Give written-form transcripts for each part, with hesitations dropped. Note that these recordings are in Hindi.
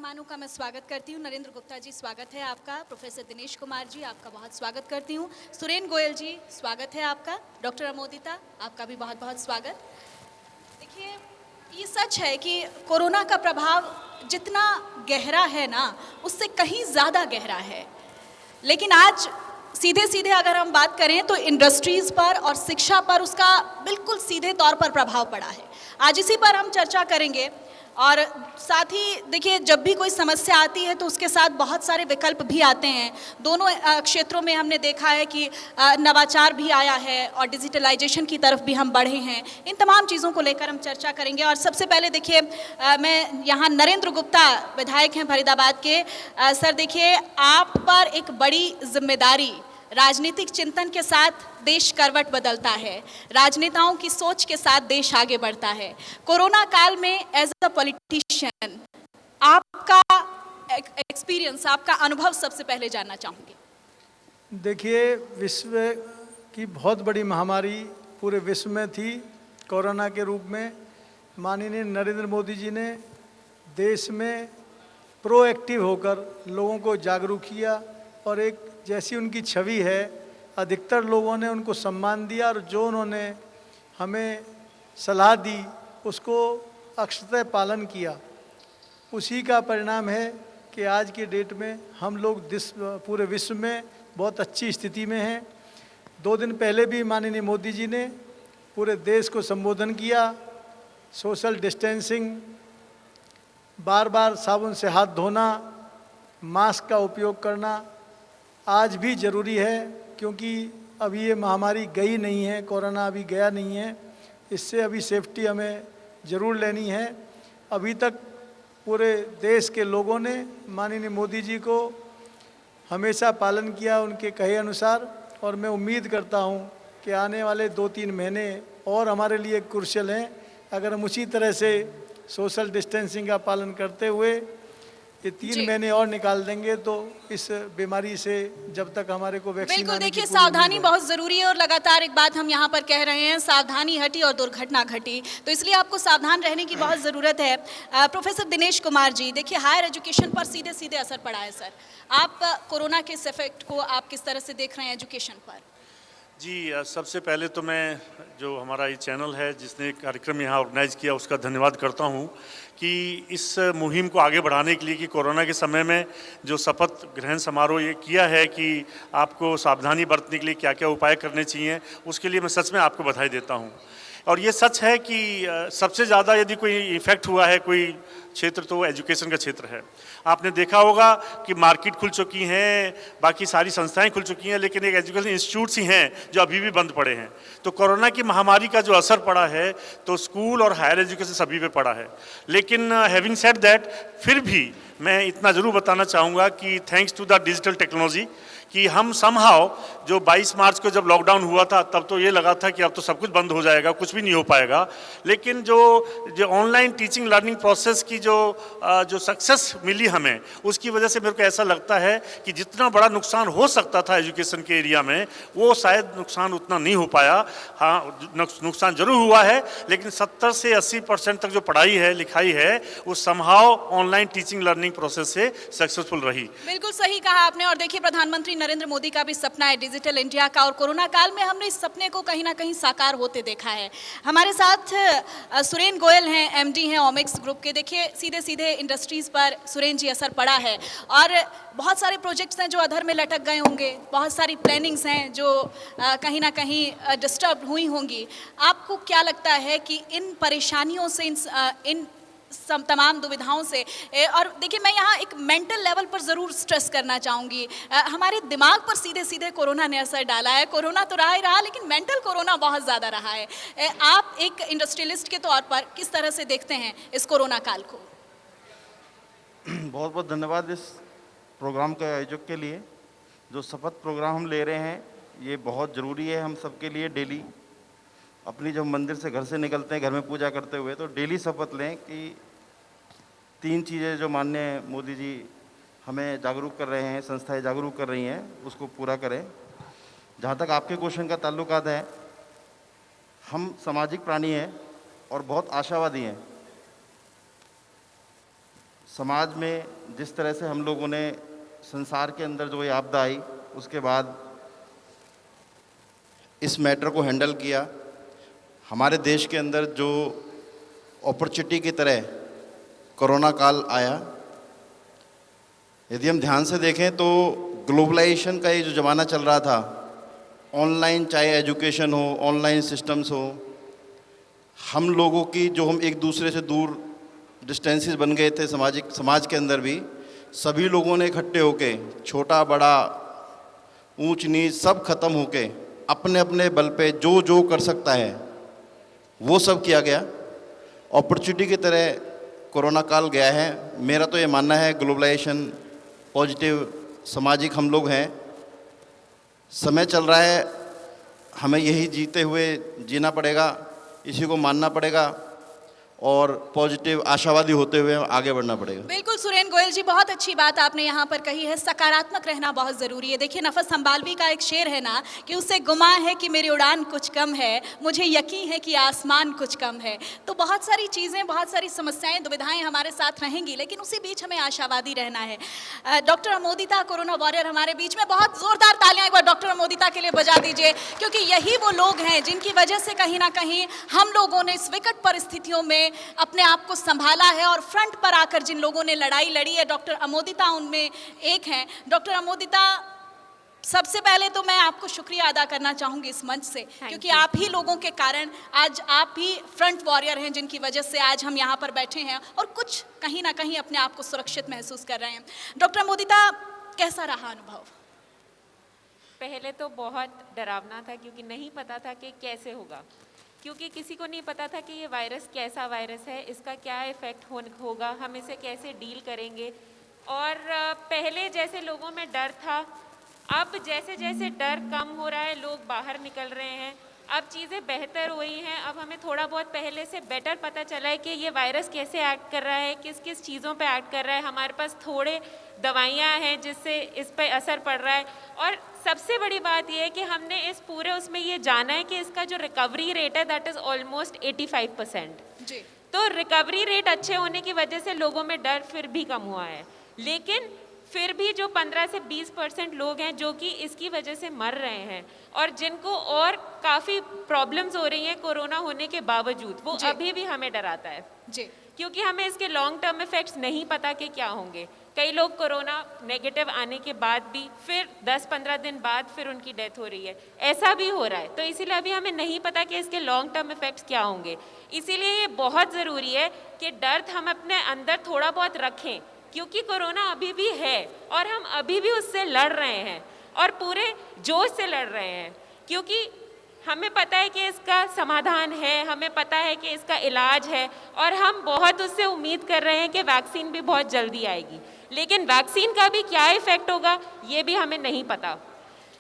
मेहमानों का मैं स्वागत करती हूँ। नरेंद्र गुप्ता जी, स्वागत है आपका। प्रोफेसर दिनेश कुमार जी, आपका बहुत स्वागत करती हूँ। सुरेन गोयल जी, स्वागत है आपका। डॉक्टर अमोदिता, आपका भी बहुत बहुत स्वागत। देखिए, ये सच है कि कोरोना का प्रभाव जितना गहरा है ना, उससे कहीं ज़्यादा गहरा है। लेकिन आज सीधे सीधे अगर हम बात करें तो इंडस्ट्रीज़ पर और शिक्षा पर उसका बिल्कुल सीधे तौर पर प्रभाव पड़ा है। आज इसी पर हम चर्चा करेंगे। और साथ ही देखिए, जब भी कोई समस्या आती है तो उसके साथ बहुत सारे विकल्प भी आते हैं। दोनों क्षेत्रों में हमने देखा है कि नवाचार भी आया है और डिजिटलाइजेशन की तरफ भी हम बढ़े हैं। इन तमाम चीज़ों को लेकर हम चर्चा करेंगे। और सबसे पहले देखिए, मैं यहाँ नरेंद्र गुप्ता विधायक हैं फरीदाबाद के। सर देखिए, आप पर एक बड़ी जिम्मेदारी, राजनीतिक चिंतन के साथ देश करवट बदलता है, राजनेताओं की सोच के साथ देश आगे बढ़ता है। कोरोना काल में एज अ पॉलिटिशियन आपका एक्सपीरियंस, आपका अनुभव सबसे पहले जानना चाहूँगी। देखिए, विश्व की बहुत बड़ी महामारी पूरे विश्व में थी कोरोना के रूप में। माननीय नरेंद्र मोदी जी ने देश में प्रोएक्टिव होकर लोगों को जागरूक किया और एक जैसी उनकी छवि है, अधिकतर लोगों ने उनको सम्मान दिया और जो उन्होंने हमें सलाह दी उसको अक्षरशः पालन किया। उसी का परिणाम है कि आज की डेट में हम लोग पूरे विश्व में बहुत अच्छी स्थिति में हैं। 2 दिन पहले भी माननीय मोदी जी ने पूरे देश को संबोधन किया। सोशल डिस्टेंसिंग, बार बार साबुन से हाथ धोना, मास्क का उपयोग करना आज भी ज़रूरी है, क्योंकि अभी ये महामारी गई नहीं है, कोरोना अभी गया नहीं है। इससे अभी सेफ्टी हमें ज़रूर लेनी है। अभी तक पूरे देश के लोगों ने माननीय मोदी जी को हमेशा पालन किया उनके कहे अनुसार, और मैं उम्मीद करता हूं कि आने वाले 2-3 महीने और हमारे लिए क्रूशियल हैं। अगर हम उसी तरह से सोशल डिस्टेंसिंग का पालन करते हुए ये 3 महीने और निकाल देंगे तो इस बीमारी से जब तक हमारे को वैक्सीन बिल्कुल, देखिए सावधानी बहुत ज़रूरी है। और लगातार एक बात हम यहाँ पर कह रहे हैं, सावधानी हटी और दुर्घटना घटी, तो इसलिए आपको सावधान रहने की बहुत ज़रूरत है। प्रोफेसर दिनेश कुमार जी, देखिए हायर एजुकेशन पर सीधे सीधे असर पड़ा है। सर, आप कोरोना के इस इफेक्ट को आप किस तरह से देख रहे हैं एजुकेशन पर? जी, सबसे पहले तो मैं जो हमारा ये चैनल है जिसने कार्यक्रम यहाँ ऑर्गेनाइज़ किया उसका धन्यवाद करता हूँ कि इस मुहिम को आगे बढ़ाने के लिए कि कोरोना के समय में जो शपथ ग्रहण समारोह ये किया है कि आपको सावधानी बरतने के लिए क्या क्या उपाय करने चाहिए, उसके लिए मैं सच में आपको बधाई देता हूँ। और ये सच है कि सबसे ज़्यादा यदि कोई इफ़ेक्ट हुआ है कोई क्षेत्र तो एजुकेशन का क्षेत्र है। आपने देखा होगा कि मार्केट खुल चुकी हैं, बाकी सारी संस्थाएं खुल चुकी हैं, लेकिन एक एजुकेशन इंस्टीट्यूट्स ही हैं जो अभी भी बंद पड़े हैं। तो कोरोना की महामारी का जो असर पड़ा है तो स्कूल और हायर एजुकेशन सभी पे पड़ा है। लेकिन हैविंग सेड दैट, फिर भी मैं इतना ज़रूर बताना चाहूँगा कि thanks to the digital technology कि हम समहाउ जो 22 मार्च को जब लॉकडाउन हुआ था तब तो ये लगा था कि अब तो सब कुछ बंद हो जाएगा, कुछ भी नहीं हो पाएगा। लेकिन जो ऑनलाइन टीचिंग लर्निंग प्रोसेस की जो सक्सेस मिली हमें, उसकी वजह से मेरे को ऐसा लगता है कि जितना बड़ा नुकसान हो सकता था एजुकेशन के एरिया में, वो शायद नुकसान उतना नहीं हो पाया। हाँ, नुकसान जरूर हुआ है, लेकिन 70 से 80% तक जो पढ़ाई है लिखाई है वो somehow online teaching learning process से सक्सेसफुल रही। बिल्कुल सही कहा आपने। और देखिए, प्रधानमंत्री नरेंद्र मोदी का भी सपना है डिजिटल इंडिया का, और कोरोना काल में हमने इस सपने को कहीं ना कहीं साकार होते देखा है। हमारे साथ सुरेन गोयल हैं, एमडी हैं ओमिक्स ग्रुप के। देखिए, सीधे सीधे इंडस्ट्रीज़ पर सुरेन जी असर पड़ा है और बहुत सारे प्रोजेक्ट्स हैं जो अधर में लटक गए होंगे, बहुत सारी प्लानिंग्स हैं जो कहीं ना कहीं डिस्टर्ब हुई होंगी। आपको क्या लगता है कि इन परेशानियों से, इन तमाम दुविधाओं से, और देखिए मैं यहाँ एक मेंटल लेवल पर ज़रूर स्ट्रेस करना चाहूँगी, हमारे दिमाग पर सीधे सीधे कोरोना ने असर डाला है। कोरोना तो रहा ही रहा, लेकिन मेंटल कोरोना बहुत ज़्यादा रहा है। आप एक इंडस्ट्रियलिस्ट के तौर पर किस तरह से देखते हैं इस कोरोना काल को? बहुत बहुत धन्यवाद इस प्रोग्राम के आयोजक के लिए। जो शपथ प्रोग्राम हम ले रहे हैं ये बहुत ज़रूरी है हम सबके लिए। डेली अपनी जब मंदिर से घर से निकलते हैं, घर में पूजा करते हुए, तो डेली शपथ लें कि 3 चीज़ें जो माननीय मोदी जी हमें जागरूक कर रहे हैं, संस्थाएं जागरूक कर रही हैं, उसको पूरा करें। जहाँ तक आपके क्वेश्चन का ताल्लुकात है, हम सामाजिक प्राणी हैं और बहुत आशावादी हैं। समाज में जिस तरह से हम लोगों ने संसार के अंदर जो ये आपदा आई, उसके बाद इस मैटर को हैंडल किया। हमारे देश के अंदर जो अपॉर्चुनिटी की तरह कोरोना काल आया, यदि हम ध्यान से देखें तो ग्लोबलाइजेशन का ये जो ज़माना चल रहा था, ऑनलाइन चाहे एजुकेशन हो, ऑनलाइन सिस्टम्स हो, हम लोगों की जो हम एक दूसरे से दूर डिस्टेंसेस बन गए थे समाज के अंदर भी, सभी लोगों ने इकट्ठे होके छोटा बड़ा ऊंच नीच सब खत्म होके अपने अपने बल पे जो जो कर सकता है वो सब किया गया। अपॉर्चुनिटी की तरह कोरोना काल गया है। मेरा तो ये मानना है ग्लोबलाइजेशन पॉजिटिव सामाजिक हम लोग हैं, समय चल रहा है, हमें यही जीते हुए जीना पड़ेगा, इसी को मानना पड़ेगा और पॉजिटिव आशावादी होते हुए आगे बढ़ना पड़ेगा। बिल्कुल सुरेन गोयल जी, बहुत अच्छी बात आपने यहाँ पर कही है, सकारात्मक रहना बहुत ज़रूरी है। देखिए नफस हम्बालवी का एक शेर है ना कि उससे गुमा है कि मेरी उड़ान कुछ कम है, मुझे यकीन है कि आसमान कुछ कम है। तो बहुत सारी चीज़ें, बहुत सारी समस्याएं, दुविधाएं हमारे साथ रहेंगी, लेकिन उसी बीच हमें आशावादी रहना है। डॉक्टर अमोदिता कोरोना वॉरियर हमारे बीच में, बहुत ज़ोरदार तालियां एक बार डॉक्टर अमोदिता के लिए बजा दीजिए, क्योंकि यही वो लोग हैं जिनकी वजह से कहीं ना कहीं हम लोगों ने इस विकट परिस्थितियों में अपने आप को संभाला है और फ्रंट पर आकर जिन लोगों ने लड़ाई लड़ी है, डॉक्टर अमोदिता उनमें एक हैं। डॉक्टर अमोदिता, सबसे पहले तो मैं आपको शुक्रिया अदा करना चाहूंगी इस मंच से, क्योंकि आप ही लोगों के कारण आज आप ही फ्रंट वॉरियर हैं, जिनकी वजह से आज हम यहाँ पर बैठे हैं और कुछ कहीं ना कहीं अपने आप को सुरक्षित महसूस कर रहे हैं। डॉक्टर अमोदिता, कैसा रहा अनुभव? पहले तो बहुत डरावना था, क्योंकि नहीं पता था कि कैसे होगा, क्योंकि किसी को नहीं पता था कि ये वायरस कैसा वायरस है, इसका क्या इफ़ेक्ट होगा, हम इसे कैसे डील करेंगे। और पहले जैसे लोगों में डर था, अब जैसे जैसे डर कम हो रहा है, लोग बाहर निकल रहे हैं, अब चीज़ें बेहतर हुई हैं। अब हमें थोड़ा बहुत पहले से बेटर पता चला है कि ये वायरस कैसे एक्ट कर रहा है, किस किस चीज़ों पे एक्ट कर रहा है। हमारे पास थोड़े दवाइयाँ हैं जिससे इस पे असर पड़ रहा है। और सबसे बड़ी बात यह है कि हमने इस पूरे उसमें ये जाना है कि इसका जो रिकवरी रेट है दैट इज़ ऑलमोस्ट 85%। जी। तो रिकवरी रेट अच्छे होने की वजह से लोगों में डर फिर भी कम हुआ है, लेकिन फिर भी जो 15 से 20% लोग हैं जो कि इसकी वजह से मर रहे हैं और जिनको और काफ़ी प्रॉब्लम्स हो रही हैं कोरोना होने के बावजूद, वो अभी भी हमें डराता है जी, क्योंकि हमें इसके लॉन्ग टर्म इफेक्ट्स नहीं पता कि क्या होंगे। कई लोग कोरोना नेगेटिव आने के बाद भी फिर 10-15 दिन बाद फिर उनकी डेथ हो रही है, ऐसा भी हो रहा है। तो इसीलिए अभी हमें नहीं पता कि इसके लॉन्ग टर्म इफेक्ट्स क्या होंगे। इसीलिए ये बहुत ज़रूरी है कि डर हम अपने अंदर थोड़ा बहुत रखें, क्योंकि कोरोना अभी भी है और हम अभी भी उससे लड़ रहे हैं और पूरे जोश से लड़ रहे हैं, क्योंकि हमें पता है कि इसका समाधान है, हमें पता है कि इसका इलाज है और हम बहुत उससे उम्मीद कर रहे हैं कि वैक्सीन भी बहुत जल्दी आएगी। लेकिन वैक्सीन का भी क्या इफ़ेक्ट होगा ये भी हमें नहीं पता,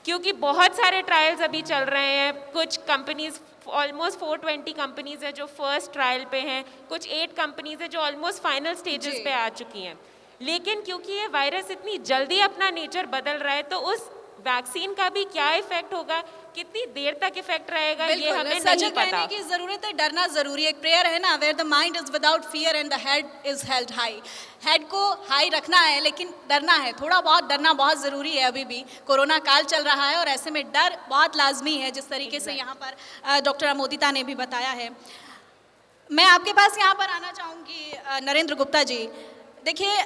क्योंकि बहुत सारे ट्रायल्स अभी चल रहे हैं। कुछ कंपनीज, ऑलमोस्ट 420 कंपनीज हैं जो फर्स्ट ट्रायल पे हैं, कुछ 8 कंपनीज हैं जो ऑलमोस्ट फाइनल स्टेजेस पे आ चुकी हैं। लेकिन क्योंकि ये वायरस इतनी जल्दी अपना नेचर बदल रहा है, तो उस वैक्सीन का भी क्या इफेक्ट होगा, कितनी देर तक इफेक्ट रहेगा, ये हमें नहीं पता। रहने की जरूरत है, डरना जरूरी है। एक प्रेयर है ना, where the mind is without fear and the head is held high. Head को हाई रखना है लेकिन डरना है, थोड़ा बहुत डरना बहुत ज़रूरी है। अभी भी कोरोना काल चल रहा है और ऐसे में डर बहुत लाजमी है, जिस तरीके से यहाँ पर डॉक्टर अमोदिता ने भी बताया है। मैं आपके पास यहाँ पर आना चाहूँगी नरेंद्र गुप्ता जी। देखिए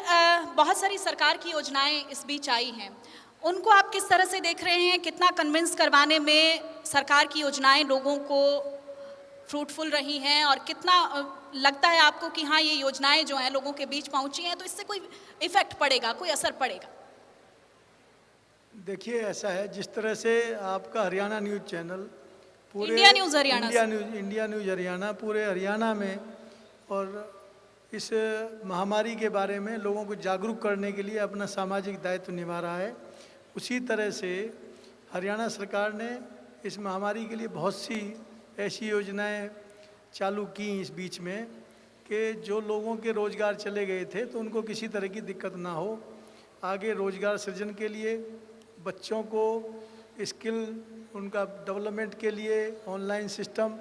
बहुत सारी सरकार की योजनाएं इस बीच आई हैं, उनको आप किस तरह से देख रहे हैं? कितना कन्विंस करवाने में सरकार की योजनाएं लोगों को फ्रूटफुल रही हैं और कितना लगता है आपको कि हाँ ये योजनाएं जो हैं लोगों के बीच पहुंची हैं तो इससे कोई इफेक्ट पड़ेगा, कोई असर पड़ेगा? देखिए ऐसा है, जिस तरह से आपका हरियाणा न्यूज़ चैनल पूरे India news Haryana India news Haryana पूरे हरियाणा में और इस महामारी के बारे में लोगों को जागरूक करने के लिए अपना सामाजिक दायित्व निभा रहा है। उसी तरह से हरियाणा सरकार ने इस महामारी के लिए बहुत सी ऐसी योजनाएं चालू की इस बीच में कि जो लोगों के रोज़गार चले गए थे तो उनको किसी तरह की दिक्कत ना हो। आगे रोज़गार सृजन के लिए, बच्चों को स्किल उनका डेवलपमेंट के लिए ऑनलाइन सिस्टम,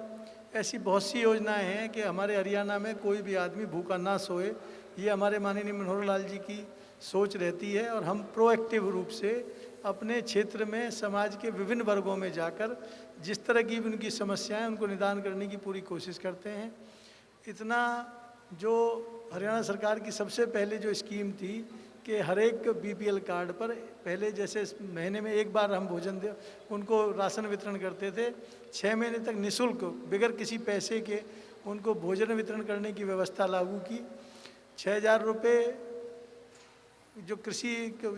ऐसी बहुत सी योजनाएं हैं कि हमारे हरियाणा में कोई भी आदमी भूखा ना सोए, ये हमारे माननीय मनोहर लाल जी की सोच रहती है और हम प्रोएक्टिव रूप से अपने क्षेत्र में समाज के विभिन्न वर्गों में जाकर जिस तरह की भी उनकी समस्याएं उनको निदान करने की पूरी कोशिश करते हैं। इतना जो हरियाणा सरकार की सबसे पहले जो स्कीम थी कि हर एक बीपीएल कार्ड पर पहले जैसे महीने में एक बार हम भोजन दे उनको राशन वितरण करते थे, 6 महीने तक निःशुल्क बगैर किसी पैसे के उनको भोजन वितरण करने की व्यवस्था लागू की। 6,000 रुपये जो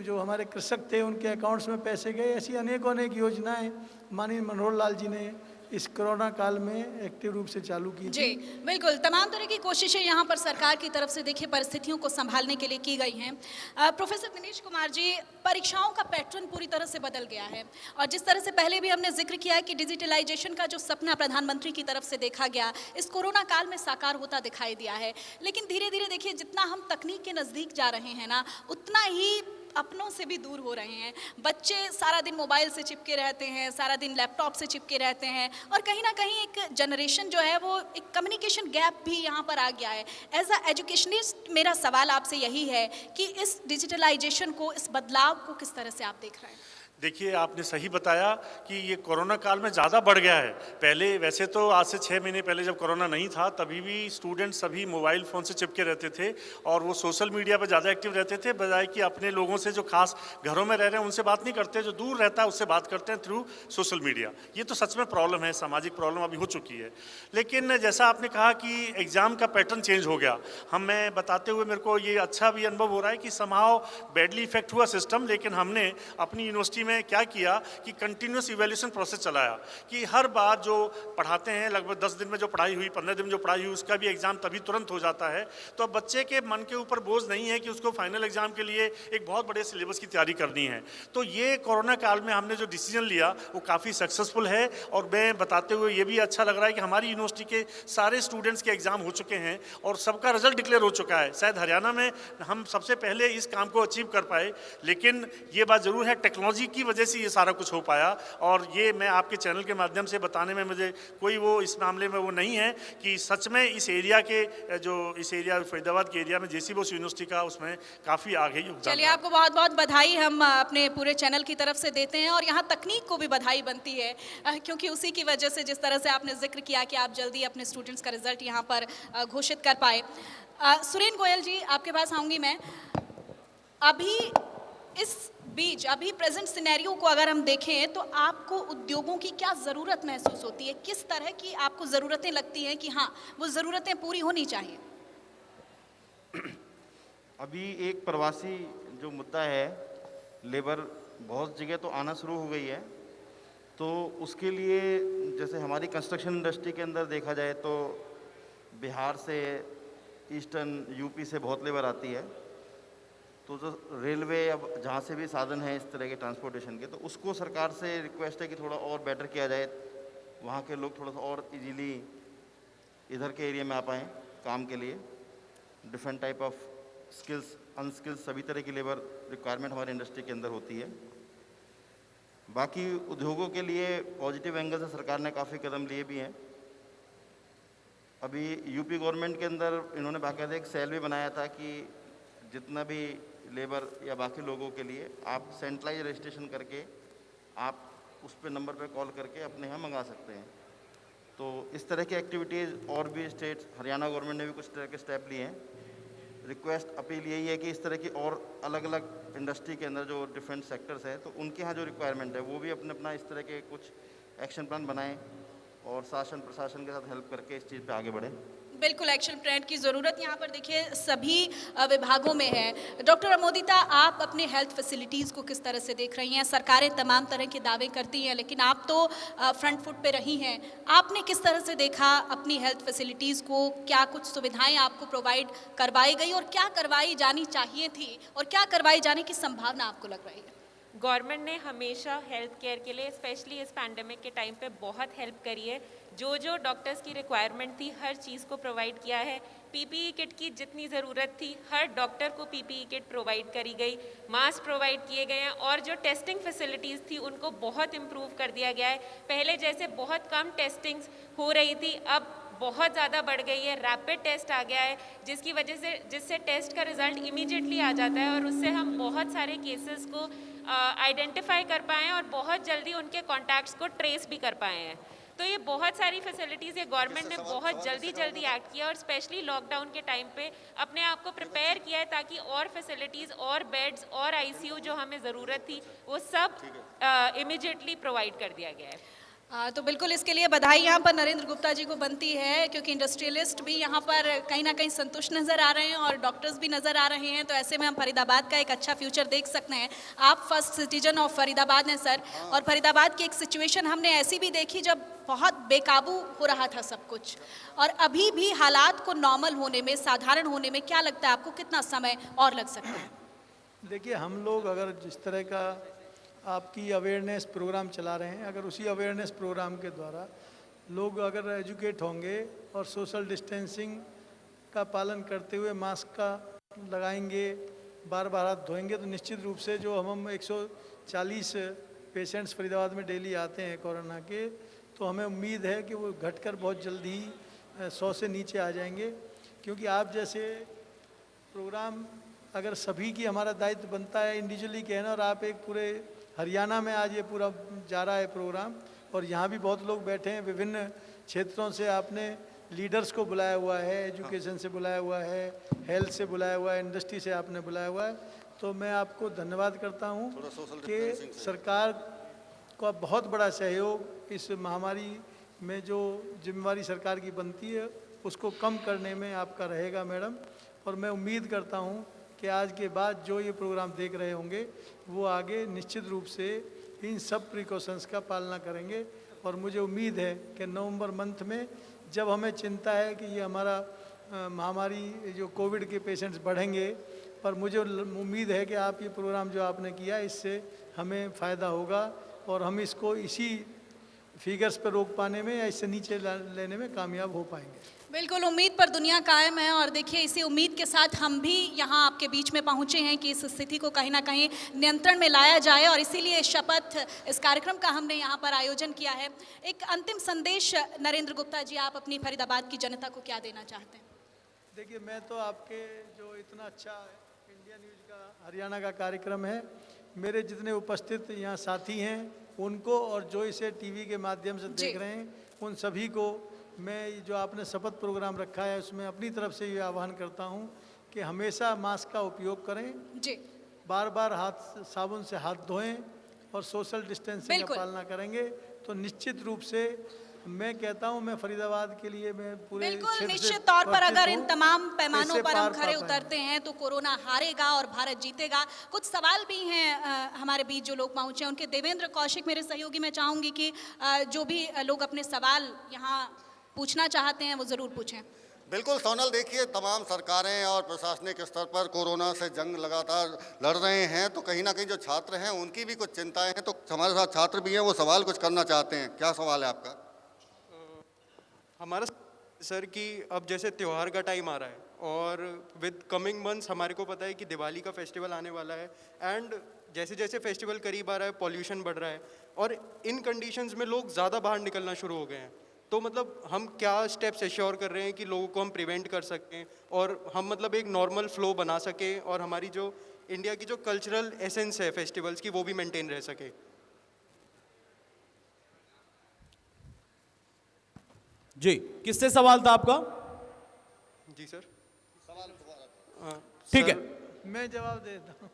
जो हमारे कृषक थे उनके अकाउंट्स में पैसे गए। ऐसी अनेक योजनाएं माननीय मनोहर लाल जी ने इस कोरोना काल में एक्टिव रूप से चालू की जी बिल्कुल, तमाम तरह की कोशिशें यहाँ पर सरकार की तरफ से देखिए परिस्थितियों को संभालने के लिए की गई हैं। प्रोफेसर दिनेश कुमार जी, परीक्षाओं का पैटर्न पूरी तरह से बदल गया है और जिस तरह से पहले भी हमने जिक्र किया है कि डिजिटलाइजेशन का जो सपना प्रधानमंत्री की तरफ से देखा गया इस कोरोना काल में साकार होता दिखाई दिया है। लेकिन धीरे धीरे देखिए जितना हम तकनीक के नज़दीक जा रहे हैं ना, उतना ही अपनों से भी दूर हो रहे हैं। बच्चे सारा दिन मोबाइल से चिपके रहते हैं, सारा दिन लैपटॉप से चिपके रहते हैं और कहीं ना कहीं एक जनरेशन जो है वो एक कम्युनिकेशन गैप भी यहाँ पर आ गया है। एज अ एजुकेशनिस्ट मेरा सवाल आपसे यही है कि इस डिजिटलाइजेशन को, इस बदलाव को किस तरह से आप देख रहे हैं? देखिए, आपने सही बताया कि ये कोरोना काल में ज़्यादा बढ़ गया है। पहले वैसे तो आज से 6 महीने पहले जब कोरोना नहीं था तभी भी स्टूडेंट सभी मोबाइल फ़ोन से चिपके रहते थे और वो सोशल मीडिया पर ज़्यादा एक्टिव रहते थे, बजाय कि अपने लोगों से जो खास घरों में रह रहे हैं उनसे बात नहीं करते, जो दूर रहता है उससे बात करते हैं थ्रू सोशल मीडिया। ये तो सच में प्रॉब्लम है, सामाजिक प्रॉब्लम अभी हो चुकी है। लेकिन जैसा आपने कहा कि एग्ज़ाम का पैटर्न चेंज हो गया, मैं बताते हुए मेरे को ये अच्छा भी अनुभव हो रहा है कि समहाउ बैडली इफेक्ट हुआ सिस्टम, लेकिन हमने अपनी यूनिवर्सिटी में क्या किया कि कंटिन्यूस इवैल्यूएशन प्रोसेस चलाया कि हर बार जो पढ़ाते हैं लगभग 10 दिन में जो पढ़ाई हुई, 15 दिन में जो पढ़ाई हुई, उसका भी एग्जाम तभी तुरंत हो जाता है। तो अब बच्चे के मन के ऊपर बोझ नहीं है कि उसको फाइनल एग्जाम के लिए एक बहुत बड़े सिलेबस की तैयारी करनी है। तो ये कोरोना काल में हमने जो डिसीजन लिया वो काफ़ी सक्सेसफुल है और मैं बताते हुए ये भी अच्छा लग रहा है कि हमारी यूनिवर्सिटी के सारे स्टूडेंट्स के एग्जाम हो चुके हैं और सबका रिजल्ट डिक्लेयर हो चुका है। शायद हरियाणा में हम सबसे पहले इस काम को अचीव कर पाए, लेकिन ये बात ज़रूर है टेक्नोलॉजी की वजह से ये सारा कुछ हो पाया। और ये मैं आपके चैनल के माध्यम से बताने में मुझे कोई वो इस मामले में वो नहीं है कि सच में इस एरिया के इस एरिया फरीदाबाद के एरिया में जेसी बोस यूनिवर्सिटी का उसमें काफ़ी आगे योगदान। चलिए, आपको बहुत बहुत बधाई हम अपने पूरे चैनल की तरफ से देते हैं और यहाँ तकनीक को भी बधाई बनती है क्योंकि उसी की वजह से जिस तरह से आपने जिक्र किया कि आप जल्दी अपने स्टूडेंट्स का रिजल्ट यहाँ पर घोषित कर पाए। सुरेन गोयल जी, आपके पास आऊँगी मैं। अभी इस बीच अभी प्रेजेंट सिनेरियो को अगर हम देखें तो आपको उद्योगों की क्या ज़रूरत महसूस होती है? किस तरह की आपको ज़रूरतें लगती हैं कि हाँ वो ज़रूरतें पूरी होनी चाहिए? अभी एक प्रवासी जो मुद्दा है, लेबर बहुत जगह तो आना शुरू हो गई है, तो उसके लिए जैसे हमारी कंस्ट्रक्शन इंडस्ट्री के अंदर देखा जाए तो बिहार से, ईस्टर्न यूपी से बहुत लेबर आती है। तो जो रेलवे अब जहाँ से भी साधन है इस तरह के ट्रांसपोर्टेशन के, तो उसको सरकार से रिक्वेस्ट है कि थोड़ा और बेटर किया जाए, वहाँ के लोग थोड़ा सा और इजीली इधर के एरिया में आ पाएँ काम के लिए। डिफरेंट टाइप ऑफ स्किल्स, अनस्किल्स, सभी तरह की लेबर रिक्वायरमेंट हमारे इंडस्ट्री के अंदर होती है। बाकी उद्योगों के लिए पॉजिटिव एंगल से सरकार ने काफ़ी कदम लिए भी हैं। अभी यूपी गवर्नमेंट के अंदर इन्होंने बाकायदा एक सेल भी बनाया था कि जितना भी लेबर या बाकी लोगों के लिए आप सेंट्रलाइज रजिस्ट्रेशन करके आप उस पे नंबर पे कॉल करके अपने यहाँ मंगा सकते हैं। तो इस तरह की एक्टिविटीज़ और भी स्टेट्स, हरियाणा गवर्नमेंट ने भी कुछ तरह के स्टेप लिए हैं। रिक्वेस्ट अपील यही है कि इस तरह की और अलग अलग इंडस्ट्री के अंदर जो डिफरेंट सेक्टर्स है तो उनके यहाँ जो रिक्वायरमेंट है वो भी अपने अपना इस तरह के कुछ एक्शन प्लान बनाएं और शासन प्रशासन के साथ हेल्प करके इस चीज़ पे आगे बढ़ें। बिल्कुल, एक्शन प्लान की ज़रूरत यहाँ पर देखिए सभी विभागों में है। डॉक्टर अमोदिता, आप अपने हेल्थ फैसिलिटीज़ को किस तरह से देख रही हैं? सरकारें तमाम तरह के दावे करती हैं लेकिन आप तो फ्रंट फुट पे रही हैं। आपने किस तरह से देखा अपनी हेल्थ फैसिलिटीज़ को? क्या कुछ सुविधाएं आपको प्रोवाइड करवाई गई और क्या करवाई जानी चाहिए थी और क्या करवाई जाने की संभावना आपको लग रही है? गवर्नमेंट ने हमेशा हेल्थ केयर के लिए, स्पेशली इस पैंडेमिक के टाइम पे, बहुत हेल्प करी है। जो डॉक्टर्स की रिक्वायरमेंट थी हर चीज़ को प्रोवाइड किया है। पीपीई किट की जितनी ज़रूरत थी हर डॉक्टर को पीपीई किट प्रोवाइड करी गई, मास्क प्रोवाइड किए गए हैं और जो टेस्टिंग फैसिलिटीज़ थी उनको बहुत इम्प्रूव कर दिया गया है। पहले जैसे बहुत कम टेस्टिंग्स हो रही थी, अब बहुत ज़्यादा बढ़ गई है। रैपिड टेस्ट आ गया है जिससे टेस्ट का रिजल्ट इमीडिएटली आ जाता है और उससे हम बहुत सारे केसेस को आइडेंटिफाई कर पाए हैं और बहुत जल्दी उनके कॉन्टैक्ट्स को ट्रेस भी कर पाए हैं। तो ये बहुत सारी फैसिलिटीज़ ये गवर्नमेंट ने बहुत जल्दी एक्ट किया और स्पेशली लॉकडाउन के टाइम पे अपने आप को प्रिपेयर किया है ताकि और फैसिलिटीज़ और बेड्स और आईसीयू जो हमें ज़रूरत थी वो सब इमीडिएटली प्रोवाइड कर दिया गया है। तो बिल्कुल इसके लिए बधाई यहाँ पर नरेंद्र गुप्ता जी को बनती है, क्योंकि इंडस्ट्रियलिस्ट भी यहाँ पर कहीं ना कहीं संतुष्ट नज़र आ रहे हैं और डॉक्टर्स भी नज़र आ रहे हैं। तो ऐसे में हम फरीदाबाद का एक अच्छा फ्यूचर देख सकते हैं। आप फर्स्ट सिटीजन ऑफ फरीदाबाद हैं सर, और फरीदाबाद की एक सिचुएशन हमने ऐसी भी देखी जब बहुत बेकाबू हो रहा था सब कुछ, और अभी भी हालात को नॉर्मल होने में, साधारण होने में क्या लगता है आपको कितना समय और लग सकता है? देखिए, हम लोग अगर जिस तरह का आपकी अवेयरनेस प्रोग्राम चला रहे हैं, अगर उसी अवेयरनेस प्रोग्राम के द्वारा लोग अगर एजुकेट होंगे और सोशल डिस्टेंसिंग का पालन करते हुए मास्क का लगाएंगे, बार बार हाथ धोएंगे, तो निश्चित रूप से जो हम 140 पेशेंट्स फरीदाबाद में डेली आते हैं कोरोना के, तो हमें उम्मीद है कि वो घटकर बहुत जल्दी ही 100 से नीचे आ जाएंगे। क्योंकि आप जैसे प्रोग्राम अगर सभी की हमारा दायित्व बनता है, इंडिविजुअली कहना, और आप एक पूरे हरियाणा में आज ये पूरा जा रहा है प्रोग्राम, और यहाँ भी बहुत लोग बैठे हैं, विभिन्न क्षेत्रों से आपने लीडर्स को बुलाया हुआ है, एजुकेशन से बुलाया हुआ है, हेल्थ से बुलाया हुआ है, इंडस्ट्री से आपने बुलाया हुआ है। तो मैं आपको धन्यवाद करता हूँ कि सरकार का बहुत बड़ा सहयोग इस महामारी में जो जिम्मेवारी सरकार की बनती है उसको कम करने में आपका रहेगा मैडम। और मैं उम्मीद करता हूँ कि आज के बाद जो ये प्रोग्राम देख रहे होंगे वो आगे निश्चित रूप से इन सब प्रिकॉशंस का पालना करेंगे। और मुझे उम्मीद है कि नवंबर मंथ में जब हमें चिंता है कि ये हमारा महामारी जो कोविड के पेशेंट्स बढ़ेंगे, पर मुझे उम्मीद है कि आप ये प्रोग्राम जो आपने किया इससे हमें फ़ायदा होगा और हम इसको इसी फिगर्स पर रोक पाने में या इससे नीचे लेने में कामयाब हो पाएंगे। बिल्कुल, उम्मीद पर दुनिया कायम है, और देखिए इसी उम्मीद के साथ हम भी यहाँ आपके बीच में पहुँचे हैं कि इस स्थिति को कहीं ना कहीं नियंत्रण में लाया जाए, और इसीलिए शपथ इस कार्यक्रम का हमने यहाँ पर आयोजन किया है। एक अंतिम संदेश नरेंद्र गुप्ता जी, आप अपनी फरीदाबाद की जनता को क्या देना चाहते हैं? देखिए, मैं तो आपके जो इतना अच्छा इंडिया न्यूज़ का हरियाणा का कार्यक्रम है, मेरे जितने उपस्थित यहाँ साथी हैं उनको, और जो इसे टीवी के माध्यम से देख रहे हैं उन सभी को मैं जो आपने शपथ प्रोग्राम रखा है उसमें अपनी तरफ से ये आह्वान करता हूँ कि हमेशा मास्क का उपयोग करें जी, बार बार हाथ साबुन से हाथ धोएं और सोशल डिस्टेंसिंग का पालना करेंगे तो निश्चित रूप से मैं कहता हूं, मैं फरीदाबाद के लिए मैं पूरे बिल्कुल निश्चित तौर पर अगर इन तमाम पैमानों पर हम खरे उतरते हैं तो कोरोना हारेगा और भारत जीतेगा। कुछ सवाल भी हैं हमारे बीच जो लोग पहुंचे उनके। देवेंद्र कौशिक मेरे सहयोगी, मैं चाहूंगी कि जो भी लोग अपने सवाल यहाँ पूछना चाहते हैं वो जरूर पूछें। बिल्कुल सोनल, देखिए तमाम सरकारें और प्रशासनिक स्तर पर कोरोना से जंग लगातार लड़ रहे हैं, तो कहीं ना कहीं जो छात्र हैं उनकी भी कुछ चिंताएं हैं, तो हमारे साथ छात्र भी हैं, वो सवाल कुछ करना चाहते हैं। क्या सवाल है आपका? हमारा सर कि अब जैसे त्यौहार का टाइम आ रहा है और विद कमिंग मंथ्स हमारे को पता है कि दिवाली का फेस्टिवल आने वाला है, एंड जैसे जैसे फेस्टिवल करीब आ रहा है पॉल्यूशन बढ़ रहा है और इन कंडीशंस में लोग ज़्यादा बाहर निकलना शुरू हो गए हैं। तो मतलब हम क्या स्टेप्स एश्योर कर रहे हैं कि लोगों को हम प्रिवेंट कर सकें और हम मतलब एक नॉर्मल फ्लो बना सकें और हमारी जो इंडिया की जो कल्चरल एसेंस है फेस्टिवल्स की वो भी मेंटेन रह सके? जी, किससे सवाल था आपका? जी सर, ठीक है, मैं जवाब देता हूँ।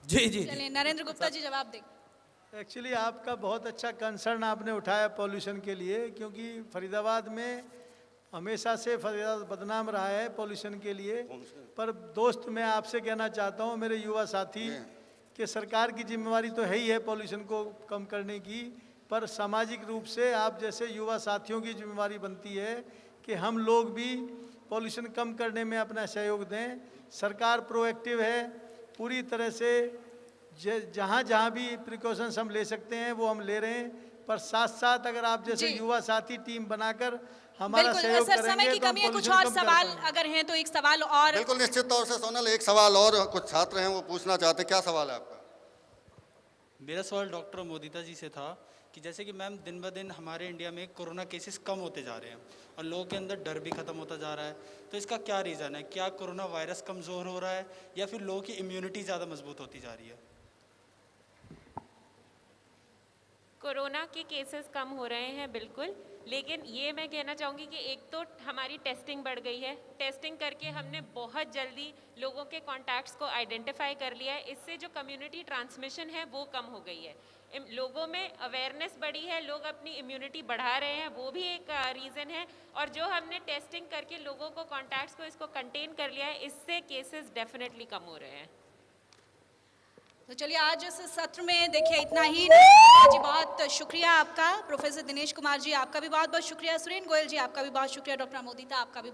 जी जी, चलिए नरेंद्र गुप्ता जी जवाब दें। एक्चुअली आपका बहुत अच्छा कंसर्न आपने उठाया पॉल्यूशन के लिए, क्योंकि फरीदाबाद में हमेशा से फरीदाबाद बदनाम रहा है पॉल्यूशन के लिए। पर दोस्त, मैं आपसे कहना चाहता हूँ मेरे युवा साथी कि सरकार की जिम्मेवारी तो है ही है पॉल्यूशन को कम करने की, पर सामाजिक रूप से आप जैसे युवा साथियों की जिम्मेवारी बनती है कि हम लोग भी पॉल्यूशन कम करने में अपना सहयोग दें। सरकार प्रोएक्टिव है पूरी तरह से, जहाँ जहाँ भी प्रिकॉशंस हम ले सकते हैं वो हम ले रहे हैं, पर साथ साथ अगर आप जैसे युवा साथी टीम बनाकर हमारा सहयोग सर, समय की करेंगे कमी है, कुछ और सवाल अगर हैं तो एक सवाल और। बिल्कुल निश्चित तौर से सोनल, एक सवाल और कुछ छात्र हैं वो पूछना चाहते हैं। क्या सवाल है आपका? मेरा सवाल डॉक्टर मोदिता जी से था कि जैसे कि मैम दिन ब दिन हमारे इंडिया में कोरोना केसेस कम होते जा रहे हैं और लोगों के अंदर डर भी ख़त्म होता जा रहा है, तो इसका क्या रीज़न है? क्या कोरोना वायरस कमज़ोर हो रहा है या फिर लोगों की इम्यूनिटी ज़्यादा मजबूत होती जा रही है? कोरोना के केसेस कम हो रहे हैं बिल्कुल, लेकिन ये मैं कहना चाहूँगी कि एक तो हमारी टेस्टिंग बढ़ गई है। टेस्टिंग करके हमने बहुत जल्दी लोगों के कॉन्टैक्ट्स को आइडेंटिफाई कर लिया है। इससे जो कम्युनिटी ट्रांसमिशन है वो कम हो गई है। लोगों में अवेयरनेस बढ़ी है, लोग अपनी इम्यूनिटी बढ़ा रहे हैं, वो भी एक रीज़न है। और जो हमने टेस्टिंग करके लोगों को कॉन्टैक्ट्स को इसको कंटेन कर लिया है, इससे केसेस डेफिनेटली कम हो रहे हैं। तो चलिए आज इस सत्र में देखिए इतना ही। जी बहुत शुक्रिया आपका प्रोफेसर दिनेश कुमार जी, आपका भी बहुत बहुत शुक्रिया। सुरेन गोयल जी आपका भी बहुत शुक्रिया। डॉक्टर अमोदिता आपका भी